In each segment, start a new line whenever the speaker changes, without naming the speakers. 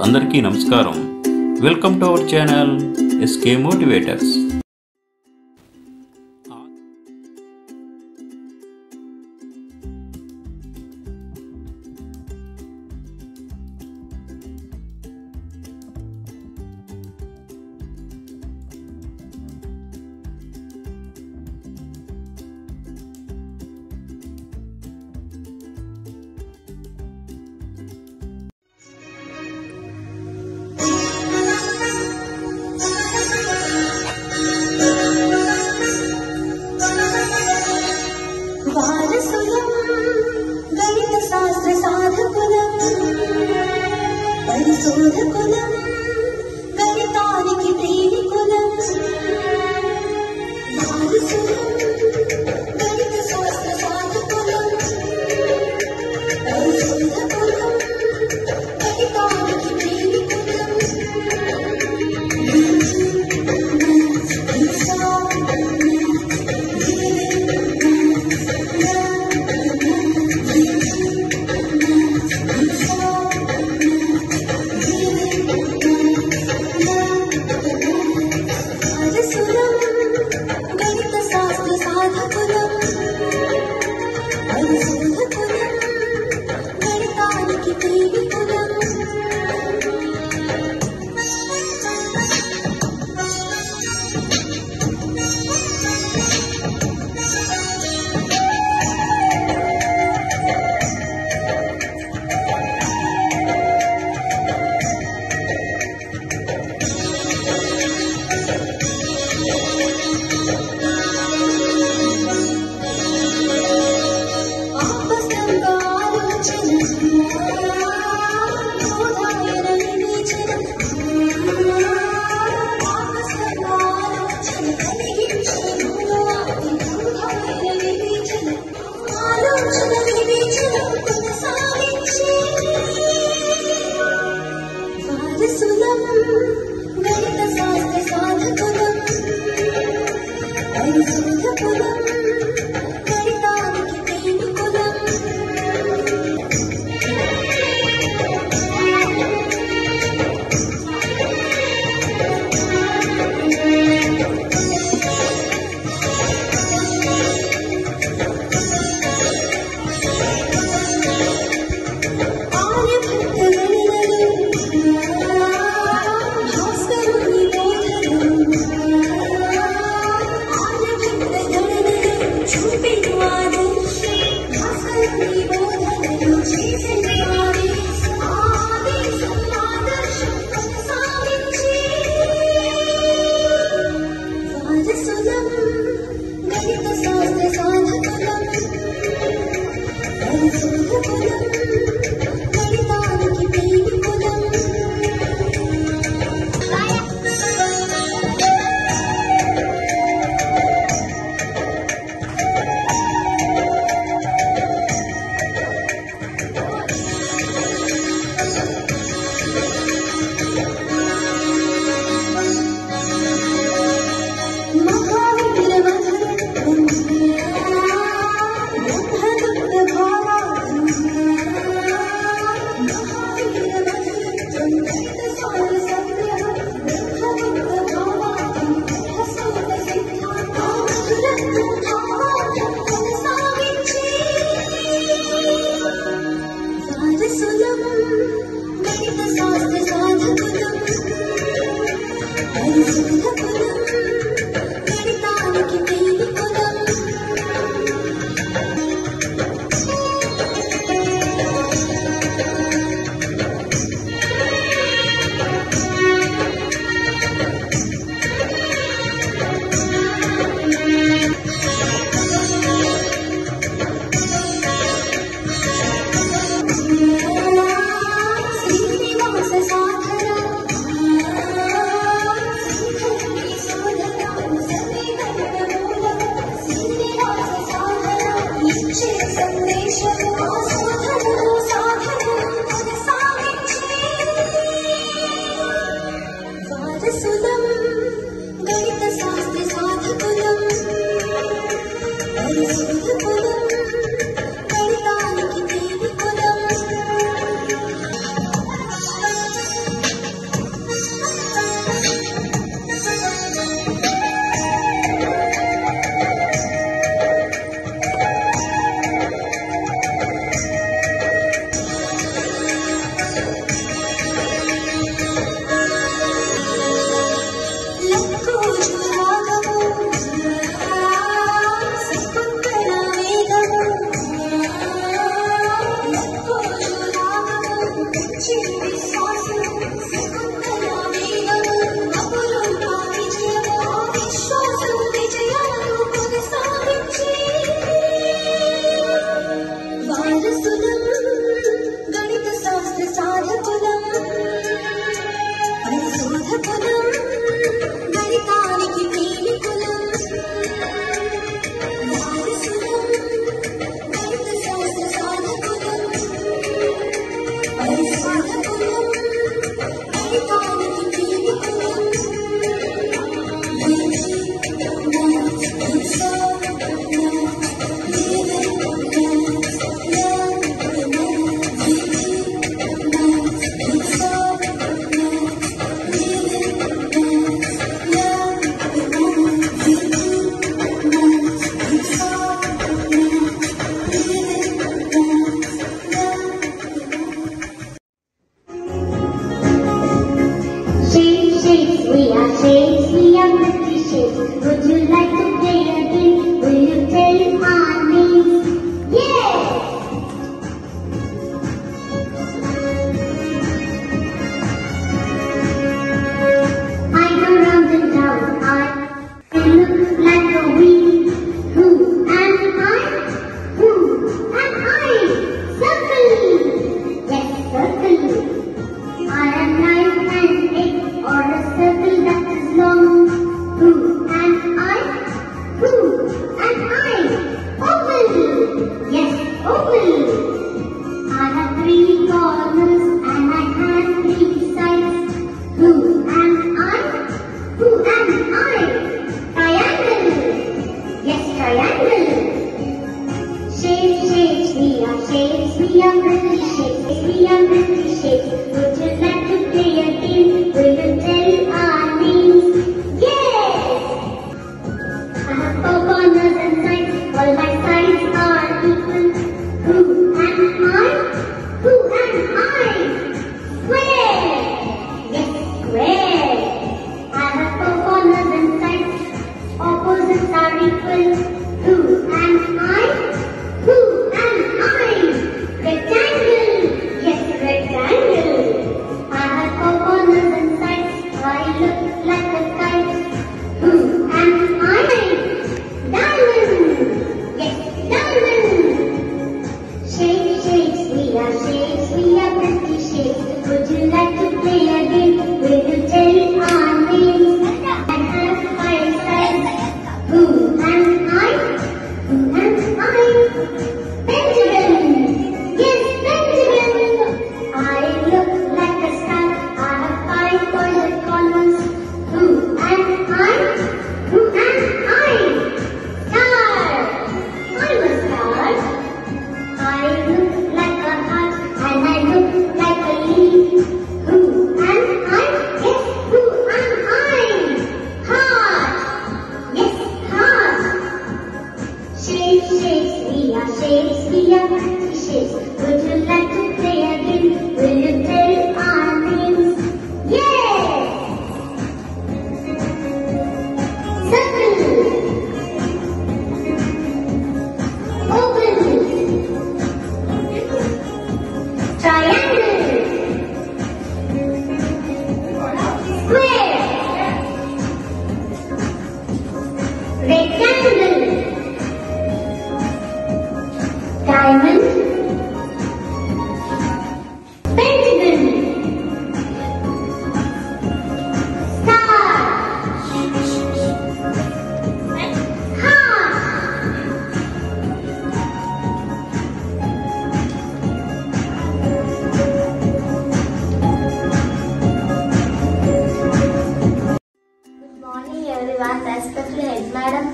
అందరికీ నమస్కారం. Welcome to our channel SK motivators.
పరిశోధకులం గణితానికి ప్రేమికులం వారసులం గణిత శాస్త్ర సాధకులం పరిశోధకులం గణితానికి ప్రేమికులం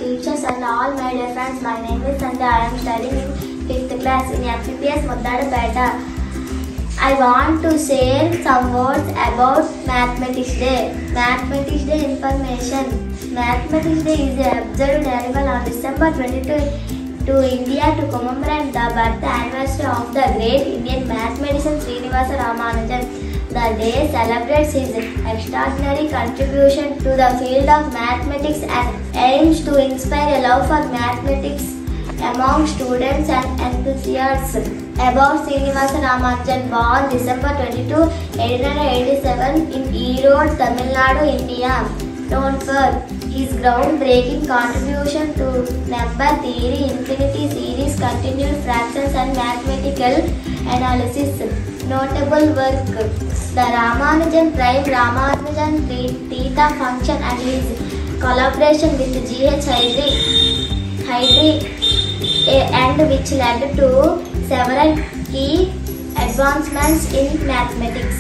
teachers and all my dear friends. My name is Sandhya. I am studying in 5th class in MPPS Muddadapeta. I want to share some words about Mathematics Day. Mathematics Day information. Mathematics Day is observed annual on December 22 to India to commemorate the birth anniversary of the great Indian mathematician Srinivasa Ramanujan. The day celebrates his extraordinary contribution to the field of mathematics and aims to inspire a love for mathematics among students and enthusiasts. about Srinivasa Ramanujan, born December 22, 1887 in Erode, Tamil Nadu, India. Known for his groundbreaking contribution to number theory, infinity series, continued fractions and mathematical analysis. Notable work: the Ramanujan prime, Ramanujan theta function, and his collaboration with G.H. Hydry, and which led to several key advancements in mathematics.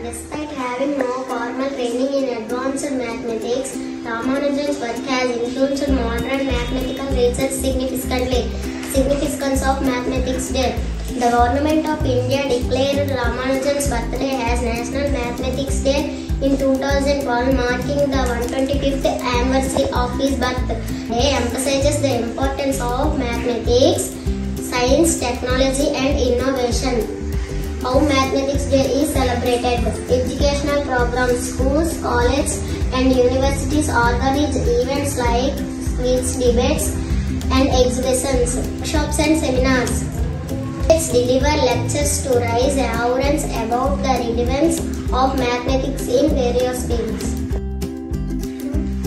Despite having no formal training in advanced mathematics, Ramanujan's work has influenced modern mathematical research significantly. Significance of Mathematics Day. The Government of India declared Ramanujan's birthday as National Mathematics Day in 2012, marking the 125th anniversary of his birth. Day emphasizes the importance of mathematics, science, technology and innovation. How Mathematics Day is celebrated. Educational programs, schools, colleges and universities organize events like quiz, debates and exhibitions, workshops and seminars. Let's deliver lectures to raise awareness about the relevance of mathematics in various fields.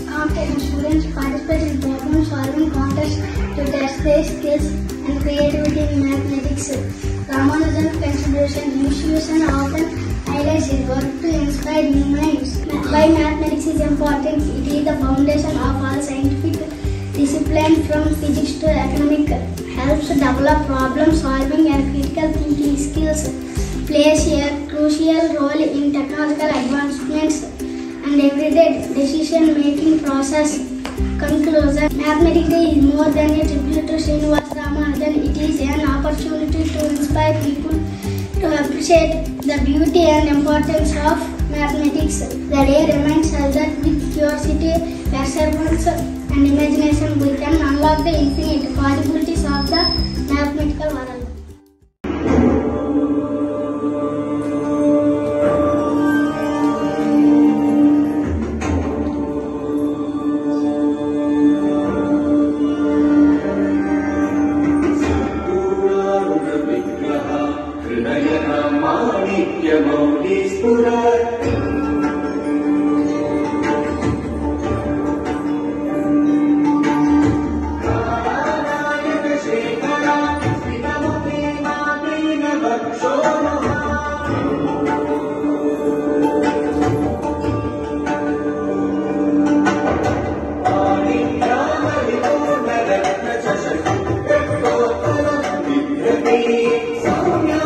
Competent students participate in problem-solving contests to test their skills and creativity in mathematics. Ramanujan's contribution institution often highlights his work to inspire new minds. Why mathematics is important? It is the foundation of all scientific discipline from physics to economics. Helps develop problem-solving and critical thinking skills. Plays a crucial role in technological advancements and everyday decision-making process. Conclusion: Mathematics Day is more than a tribute to Srinivasa Ramanujan. It is an opportunity to inspire people to appreciate the beauty and importance of mathematics. The day reminds us that with curiosity, perseverance, and imagination, we can unlock the infinite possibilities of the mathematical world.
Samya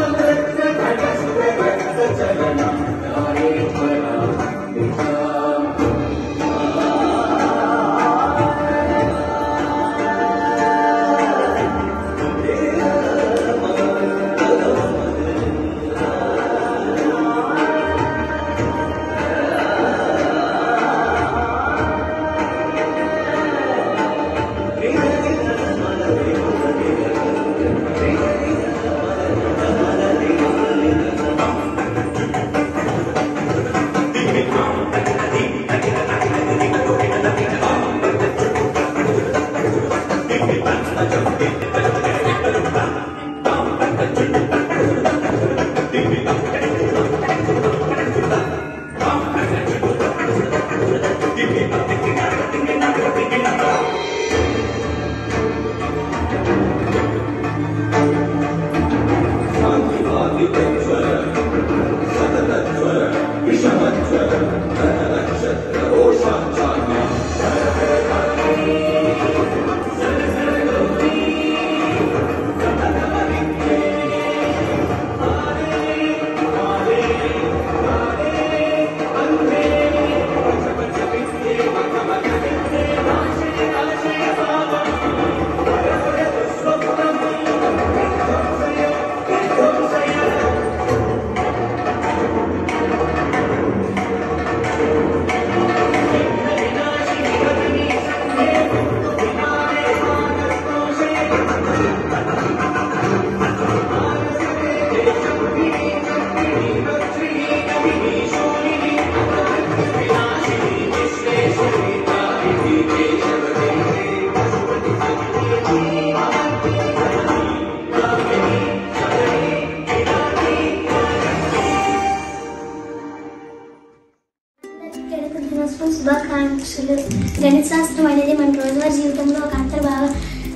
దినోత్సవం శుభాకాంక్షలు. గణిత శాస్త్రం అనేది మన రోజువారీ జీవితంలో ఒక అంతర్భాగం.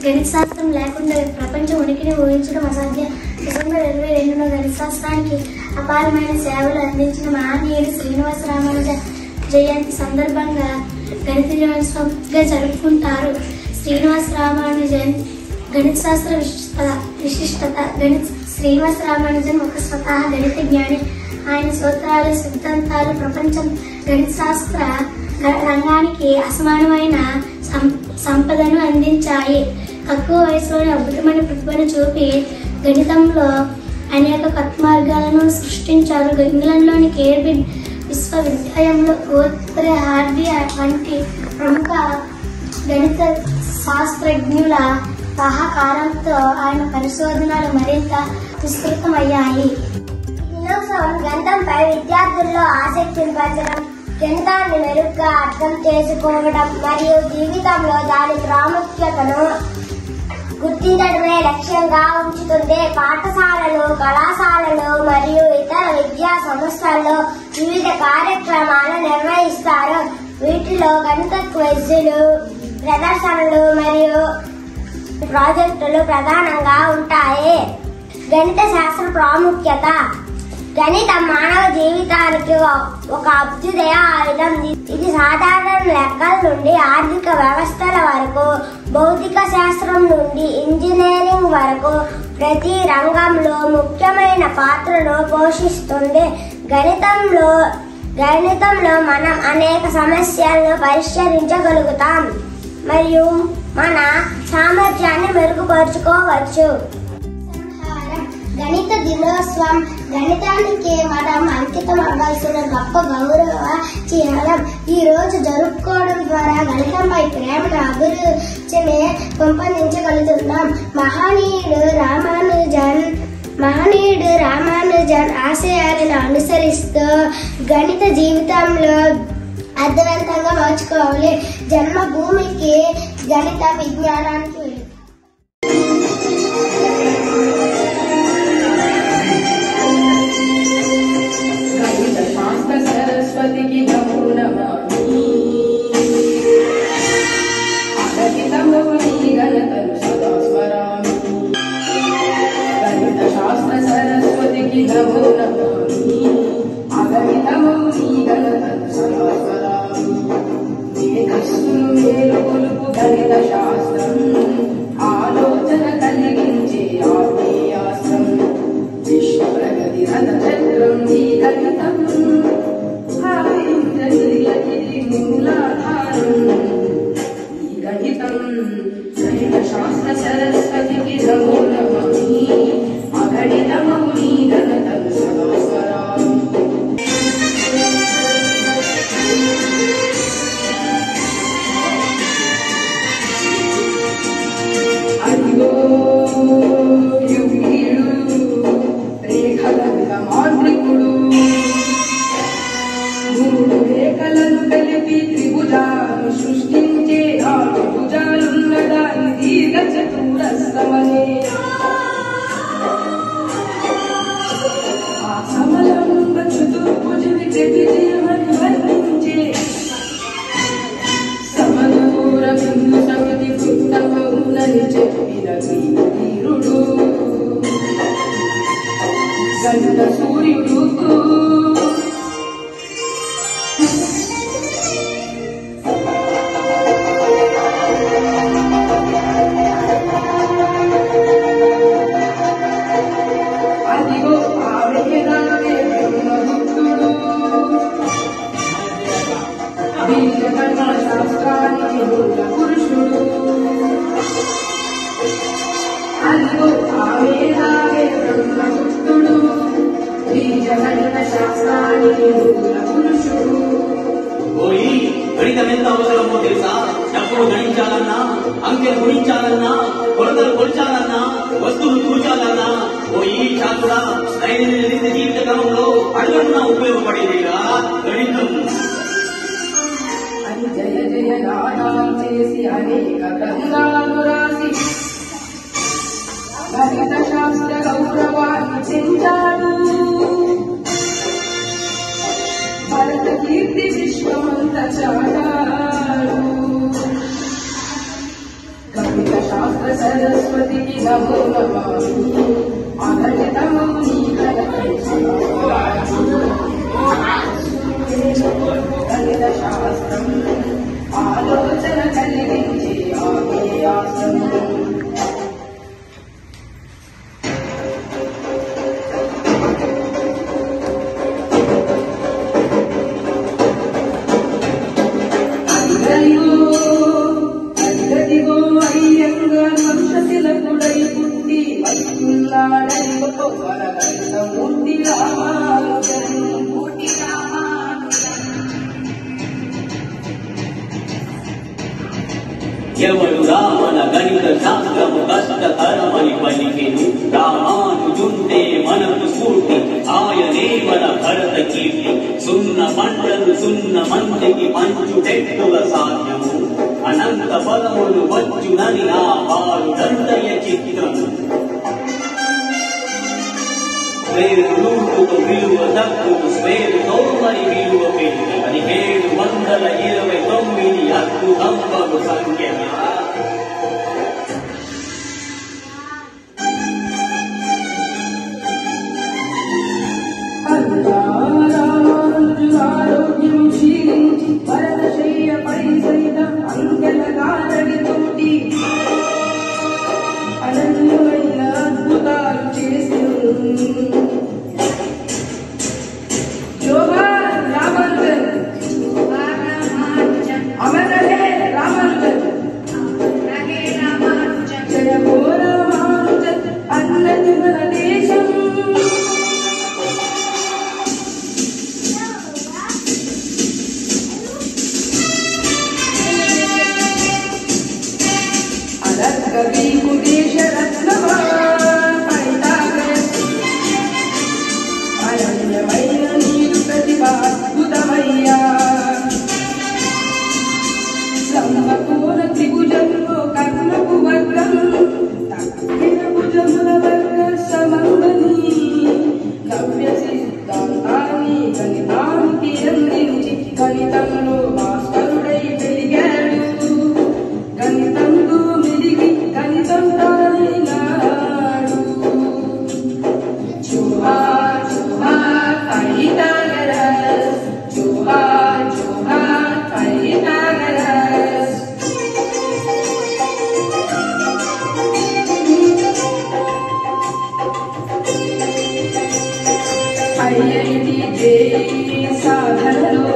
గణిత శాస్త్రం లేకుండా ప్రపంచం ఉనికిని ఊహించడం అసాధ్యం. డిసెంబర్ 22న గణిత శాస్త్రానికి అపారమైన సేవలు అందించిన మహనీయుడు శ్రీనివాస రామానుజన్ జయంతి సందర్భంగా గణిత దినోత్సవంగా జరుపుకుంటారు. శ్రీనివాస రామానుజన్ గణిత శాస్త్ర విశిష్టత. శ్రీనివాస రామానుజన్ ఒక స్వతహా గణిత జ్ఞాని. ఆయన సూత్రాలు, సిద్ధాంతాలు ప్రపంచం గణిత శాస్త్ర రంగానికి అసమానమైన సంపదను అందించాయి. తక్కువ వయసులోనే అద్భుతమైన ప్రతిభను చూపి గణితంలో అనేక కొత్త మార్గాలను సృష్టించారు. ఇంగ్లాండ్లోని కేంబ్రిడ్జ్ విశ్వవిద్యాలయంలో గోత్రే హార్డీ వంటి ప్రముఖ గణిత శాస్త్రజ్ఞుల సహకారంతో ఆయన పరిశోధనలు మరింత విస్తృతమయ్యాయి.
దినోత్సవం గణితంపై విద్యార్థుల్లో ఆసక్తిని పెంచడం, గణితాన్ని మెరుగ్గా అర్థం చేసుకోవడం మరియు జీవితంలో దాని ప్రాముఖ్యతను గుర్తించడమే లక్ష్యంగా ఉంచుతుంది. పాఠశాలలు, కళాశాలలు మరియు ఇతర విద్యా సంస్థల్లో వివిధ కార్యక్రమాలు నిర్వహిస్తారు. వీటిలో గణిత క్విజ్లు, ప్రదర్శనలు మరియు ప్రాజెక్టులు ప్రధానంగా ఉంటాయి. గణిత శాస్త్ర ప్రాముఖ్యత. గణితం మానవ జీవితానికి ఒక అభ్యుదయ ఆయుధం. ఇది సాధారణ లెక్కల నుండి ఆర్థిక వ్యవస్థల వరకు, భౌతిక శాస్త్రం నుండి ఇంజనీరింగ్ వరకు ప్రతి రంగంలో ముఖ్యమైన పాత్రను పోషిస్తుంది. గణితంలో మనం అనేక సమస్యలను పరిష్కరించగలుగుతాం మరియు మన సామర్థ్యాన్ని మెరుగుపరుచుకోవచ్చు.
గణిత దినోత్సవం గణితానికి మనం అంకితం అవ్వాల్సిన గొప్ప గౌరవ చిహ్నం. ఈ రోజు జరుపుకోవడం ద్వారా గణితంపై ప్రేమను, అభిరుచిని పెంపొందించగలుగుతున్నాం. మహనీయుడు రామానుజన్ ఆశయాలను అనుసరిస్తూ గణిత జీవితంలో అర్థవంతంగా మార్చుకోవాలి. జన్మభూమికి గణిత విజ్ఞానానికి
सरस्वती नमो नमामि। अगणितमौनि गणतनु सदा स्मरामि। गणितशास्त्र सरस्वती नमो नमामि। अगणितमौनि गणतनु सदा स्मरामि। मेघस्तुनु मेलुगొలుపు గణిత శాస్త్రం, ఆలోచన కలిగించే ఆత్మీయాస్త్రం, విశ్వ ప్రగతి రథ చక్రం ఈ గణితం, గణిత శాస్త్ర సరస్వతికి నమో నమామి. అగణితమౌని గణతను సదా స్మరామి. అదిగో యువీడు రేఖలంత మాంత్రికుడు, మూడు రేఖలను కలిపి త్రిభుజాలను సృష్టించే ఆ త్రిభుజాలున్న దాని దీర్ఘ చతురస్రమనే. ఆ సమలంబ చతుర్భుజుని త్రిభుజమని వర్ణించే సమదూర బిందు సమితి వృత్తమౌనని చెప్పిన వీరుడు గణిత సూర్యుడు. అదిగో ఆవేదానే బ్రహ్మగుప్తుడు, బీజగణన శాస్త్రానికి మూల పురుషుడు. అదిగో ఆవేదానే బ్రహ్మగుప్తుడు, బీజగణన శాస్త్రానికి మూల పురుషుడు.
ఓయి గణితం ఎంత అవసరమో తెలుసా? డబ్బులు గణించాలన్నా, అంకెలు గుణించాలన్నా, కొలతలు కొల్చాలన్నా, వస్తువులు కూర్చాలన్నా ఓయి చాకుడా దైనందిన జీవిత క్రమంలో అడుగున ఉపయోగపడేదిగా గణితం.
అని జయ జయ నాదాలు చేసి అనేక గ్రంథాలు రాసి గణిత శాస్త్ర గౌరవాన్ని పెంచాడు. భరత కీర్తి విశ్వమంత గణిత చాటాడు గణిత శాస్త్ర సరస్వతికి నమో నమామి అగణితము నీ గణిత శాస్త్రం ఆలోచన కలిగించి ఆవేయాసం అదిగదిగో అయ్యంగార్ వంశశిలకుడై పుట్టి వస్తున్నాడని ఒక వరగంట మూర్తి రామానుజన్
ఎవరు రామన గణిత శాస్త్రము కష్టతరమని పలికెను రామానుజుంటే మనకు స్ఫూర్తి ఆయనే మన భరత కీర్తి సున్న పంటలు సున్న మందికి పంచుటెట్టుల సాధ్యము అనంత బలములు వచ్చునని ఆ బాలుడంతయ చిత్రము స్వేరు రూపుకు విలువ తక్కువ స్వేరుతో మరి విలువ పెట్టి 1729 అద్భుతంబగు సంఖ్య
ఆరోగ్యం క్షీణించి భరతశయ్యపై సైతం అంకెల గారడితోటి అనన్యమైన అద్భుతాలు చేసింది జోహార్ రామానుజన్ అమర హే రామానుజన్ జయ హో రామానుజన్ అన్నది మన దేశం కవికు దేశ రత్నమా అరణ్యమైన నీరు ప్రతిభ అద్భుతమయ్యా సంబకోన త్రిభుజంలో కర్ణపు వర్గం తక్కిన భుజముల వర్గ సమందని నవ్య సిద్ధాంతాన్ని గణితానికి అందించి గణితంలో మాస్టరుడై పెరిగాడు గణితంతో మెలిగి గణితం తానైనాడు జోహార్ జోహార్ పైథాగరస్ జోహార్ జోహార్ పైథాగరస్ ఐఐటి జేఈఈ సాధనలో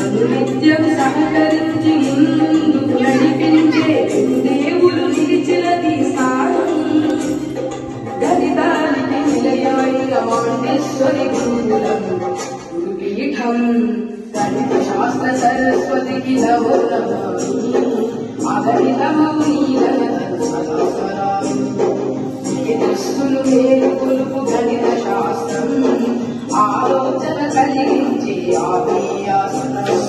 అనునిత్యం సహకరించి ముందుకు నడిపించే దేవుడు నిలిచినది స్థానం గణితానికి నిలయమైన మాండేశ్వరి గురుకులం గురుపీఠం గణిత శాస్త్ర సరస్వతికి నమో నమామి అగణితము నీ దృష్టులు మేలుకొలుపు గణిత శాస్త్రం ఆలోచన కలిగించి ఆవేయాసనం.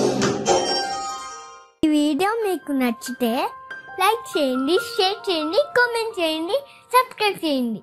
ఈ వీడియో మీకు నచ్చితే లైక్ చేయండి, షేర్ చేయండి, కామెంట్ చేయండి, సబ్స్క్రైబ్ చేయండి.